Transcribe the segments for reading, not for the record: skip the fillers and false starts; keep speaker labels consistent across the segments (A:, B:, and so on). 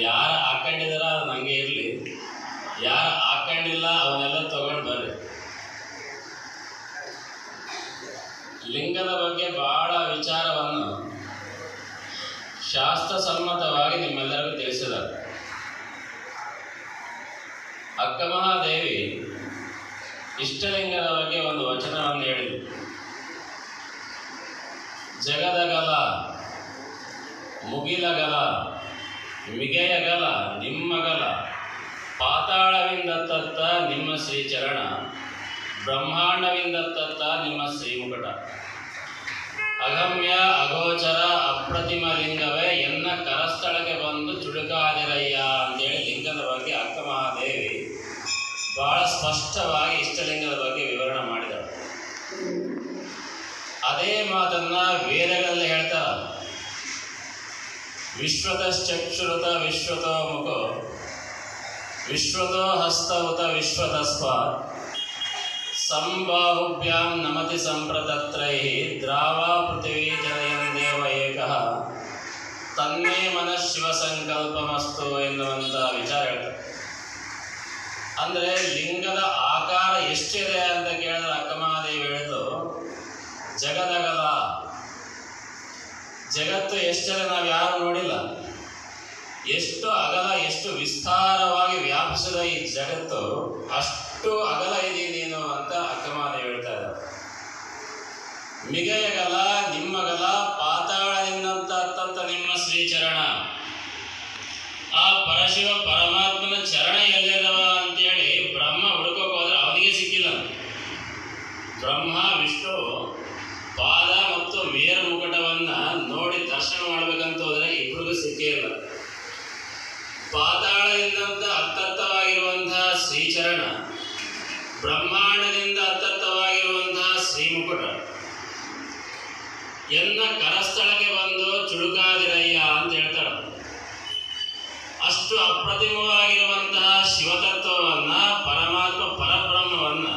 A: ಯಾರು ಹಾಕೊಂಡಿದಾರ ಅದು ನನಗೆ ಇರಲಿ, ಯಾರು ಹಾಕೊಂಡಿಲ್ಲ ಅವನ್ನೆಲ್ಲ ತಗೊಂಡು ಬರ್ರಿ. ಲಿಂಗದ ಬಗ್ಗೆ ಬಹಳ ವಿಚಾರವನ್ನು ಶಾಸ್ತ್ರಸಮ್ಮತವಾಗಿ ನಿಮ್ಮೆಲ್ಲರಿಗೂ ತಿಳಿಸಿದ್ದಾರೆ. ಅಕ್ಕಮಹಾದೇವಿ ಇಷ್ಟಲಿಂಗದ ಬಗ್ಗೆ ಒಂದು ವಚನವನ್ನು ಹೇಳಿದರು. ಜಗದಗಲ ಮುಗಿಲಗಲ ಮಿಗೆಯಗಲ ನಿಮ್ಮಗಲ ಪಾತಾಳವಿಂದತ್ತ ನಿಮ್ಮ ಶ್ರೀಚರಣ ಬ್ರಹ್ಮಾಂಡವಿಂದತ್ತ ನಿಮ್ಮ ಶ್ರೀಮುಕಟ ಅಗಮ್ಯ ಅಗೋಚರ ಅಪ್ರತಿಮ ಲಿಂಗವೇ ಎನ್ನ ಕರಸ್ಥಳಕ್ಕೆ ಬಂದು ಚುಡುಕಾದಿರಯ್ಯ ಅಂತೇಳಿ ಲಿಂಗದ ಬಗ್ಗೆ ಅಕ್ಕಮಹಾದೇವಿ ಬಹಳ ಸ್ಪಷ್ಟವಾಗಿ ಇಷ್ಟಲಿಂಗದ ಬಗ್ಗೆ ವಿವರಣೆ ಮಾಡಿದಳು. ಅದೇ ಮಾತನ್ನ ವೇದಗಳಲ್ಲಿ ಹೇಳ್ತಾರ. ವಿಶ್ವತಶ್ಚಕ್ಷುರುತ ವಿಶ್ವತೋ ಮುಖೋ ವಿಶ್ವತೋ ಹಸ್ತೌತ ವಿಶ್ವತಸ್ಪಾತ್ ಸಂಬಾಹುಭ್ಯಾಂ ನಮತಿ ಸಂಪ್ರತತ್ರೈಃ ದ್ರಾವಾ ಪೃಥಿವೀ ಜನಯನ್ ದೇವ ಏಕಃ ತನ್ಮೇ ಮನಃ ಶಿವ ಸಂಕಲ್ಪಮಸ್ತು ಎನ್ನುವಂಥ ವಿಚಾರ ಹೇಳ್ತಾರೆ. ಅಂದರೆ ಲಿಂಗದ ಆಕಾರ ಎಷ್ಟಿದೆ ಅಂತ ಕೇಳಿದ್ರೆ ಅಕ್ಕಮಹಾದೇವಿ ಹೇಳಿದ್ರು, ಜಗದಗಲ ಜಗತ್ತು ಎಷ್ಟಿದೆ ನಾವು ಯಾರು ನೋಡಿಲ್ಲ. ಎಷ್ಟು ಅಗಲ ಎಷ್ಟು ವಿಸ್ತಾರವಾಗಿ ವ್ಯಾಪಿಸಿದ ಈ ಜಗತ್ತು, ಅಷ್ಟು ಅಗಲ ಇದೆ ನೀನು ಅಂತ ಅಕ್ಕಮಹಾದೇವಿ ಹೇಳ್ತಾ ಇದ್ದಾರೆ. ಮಿಗೆಯಗಲ ನಿಮ್ಮಗಲ ಪಾತಾಳದಿಂದಂತ ನಿಮ್ಮ ಶ್ರೀಚರಣ. ಆ ಪರಶಿವ ಪರಮಾತ್ಮನ ಚರಣ ಎಲ್ಲಿದವ ಅಂತೇಳಿ ಬ್ರಹ್ಮ ಹುಡುಕೋಕೆ ಹೋದ್ರೆ ಅವನಿಗೆ ಸಿಕ್ಕಿಲ್ಲ. ಬ್ರಹ್ಮ ವಿಷ್ಣು ಪಾದ ಮತ್ತು ಮೇರು ಮುಕಟವನ್ನ ನೋಡಿ ದರ್ಶನ ಮಾಡ್ಬೇಕಂತ ಹೋದ್ರೆ ಇಬ್ಬರಿಗೂ ಸಿಕ್ಕೇ ಇಲ್ಲ. ಪಾತಾಳದಿಂದ ಅತ್ತತ್ತವಾಗಿರುವಂತಹ ಶ್ರೀಚರಣ, ಬ್ರಹ್ಮಾಂಡದಿಂದ ಅತ್ತತ್ತವಾಗಿರುವಂತಹ ಶ್ರೀಮುಕುಟ ಎನ್ನ ಕರಸ್ಥಳಕ್ಕೆ ಬಂದು ಚುಡುಕಾದಿರಯ್ಯ ಅಂತ ಹೇಳ್ತಾಳೆ. ಅಷ್ಟು ಅಪ್ರತಿಮವಾಗಿರುವಂತಹ ಶಿವತತ್ವವನ್ನ, ಪರಮಾತ್ಮ ಪರಬ್ರಹ್ಮವನ್ನ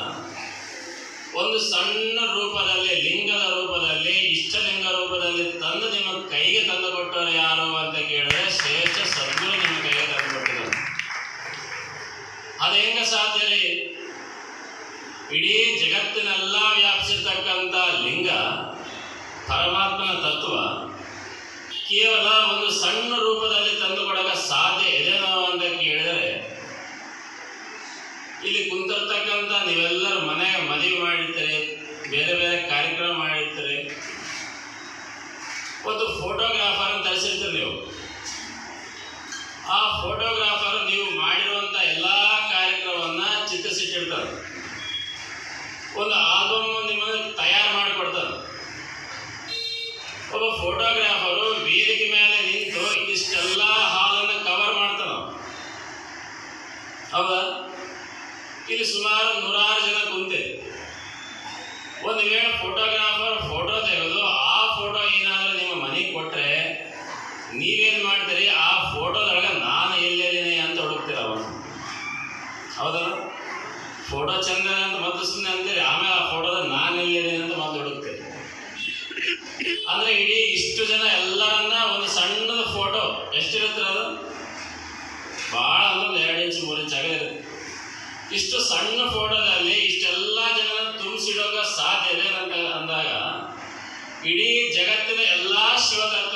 A: ಒಂದು ಸಣ್ಣ ರೂಪದಲ್ಲಿ, ಲಿಂಗದ ರೂಪದಲ್ಲಿ, ಇಷ್ಟಲಿಂಗ ರೂಪದಲ್ಲಿ ತಂದು ನಿಮ್ಮ ಕೈಗೆ ತಂದು ಕೊಟ್ಟವರು ಯಾರು ಅಂತ ಕೇಳಿದ್ರೆ ಶ್ರೇಷ್ಠ ಸದ್ಗುರು ನಿಮ್ಮ ಕೈಗೆ ತಂದು ಕೊಟ್ಟಿದ್ದಾರೆ. ಅದು ಹೆಂಗ ಸಾಧ್ಯ ರೀ? ಇಡೀ ಜಗತ್ತಿನೆಲ್ಲ ವ್ಯಾಪಿಸಿರ್ತಕ್ಕಂಥ ಲಿಂಗ ಪರಮಾತ್ಮನ ತತ್ವ ಕೇವಲ ಒಂದು ಸಣ್ಣ ರೂಪದಲ್ಲಿ ತಂದು ಕೊಡಕ್ಕೆ ಸಾಧ್ಯ ಇದೇನೋ ಅಂತ ಕೇಳಿದರೆ, ಇಲ್ಲಿ ಕುಂತಿರ್ತಕ್ಕಂಥ ನೀವೆಲ್ಲರೂ ಮನೆಗೆ ಮದುವೆ ಮಾಡಿರ್ತೀರಿ, ಬೇರೆ ಬೇರೆ ಕಾರ್ಯಕ್ರಮ ಮಾಡಿರ್ತೀರಿ, ಒಂದು ಫೋಟೋಗ್ರಾಫರ್ ಅಂತ ತರಿಸಿರ್ತೀರಿ ನೀವು. ಆ ಫೋಟೋಗ್ರಾಫರ್ ನೀವು ಮಾಡಿರುವಂಥ ಎಲ್ಲ ಕಾರ್ಯಕ್ರಮವನ್ನ ಚಿತ್ರಿಸಿಟ್ಟಿರ್ತಾರೆ. ಒಂದು ಆಲ್ಬಮ್ ನಿಮಗೆ ತಯಾರು ಮಾಡಿಕೊಡ್ತಾರೆ. ಒಬ್ಬ ಫೋಟೋಗ್ರಾಫರು ವೇದಿಕೆ ಮೇಲೆ ನಿಂತು ಇದಿಷ್ಟೆಲ್ಲ ಹಾಲನ್ನು ಕವರ್ ಮಾಡ್ತಾನೆ. ಹೌದಾ? ಇಲ್ಲಿ ಸುಮಾರು 100 ಜನ ಕುಂತೆ. ಒಂದು ವೇಳೆ ಫೋಟೋಗ್ರಾಫರ್ ಫೋಟೋ ತೆಗೆದು ಆ ಫೋಟೋ ಏನಾದರೂ ನಿಮ್ಮ ಮನೆಗೆ ಕೊಟ್ಟರೆ ನೀವೇನು ಮಾಡ್ತೀರಿ? ಆ ಫೋಟೋದೊಳಗೆ ನಾನು ಎಲ್ಲಿದ್ದೀನಿ ಅಂತ ಹುಡುಕ್ತೀರ ಅವನು. ಹೌದಲ್ಲ? ಫೋಟೋ ಚಂದ ಅಂತ ಮತ್ತೆ ಸುಮ್ಮನೆ ಅಂತೀರಿ, ಆಮೇಲೆ ಆ ಫೋಟೋದಲ್ಲಿ ನಾನು ಎಲ್ಲಿದ್ದೀನಿ ಅಂತ ಮತ್ತೆ ಹುಡುಕ್ತೀರಿ. ಅಂದ್ರೆ ಇಡೀ ಇಷ್ಟು ಜನ ಎಲ್ಲರನ್ನ ಒಂದು ಸಣ್ಣದ ಫೋಟೋ ಎಷ್ಟಿರುತ್ತೆ? ಅದು ಬಹಳ ಅಂದ್ರೆ 2 ಇಂಚು 3 ಇಂಚ್ ಇರುತ್ತೆ. ಇಷ್ಟು ಸಣ್ಣ ಫೋಟೋದಲ್ಲಿ ಇಷ್ಟೆಲ್ಲ ಜನ ತುಂಬಿಸಿಡೋಕೆ ಸಾಧ್ಯ ಇದೆ ಅಂತ ಅಂದಾಗ, ಇಡೀ ಜಗತ್ತಿನ ಎಲ್ಲಾ ಶಿವತತ್ವ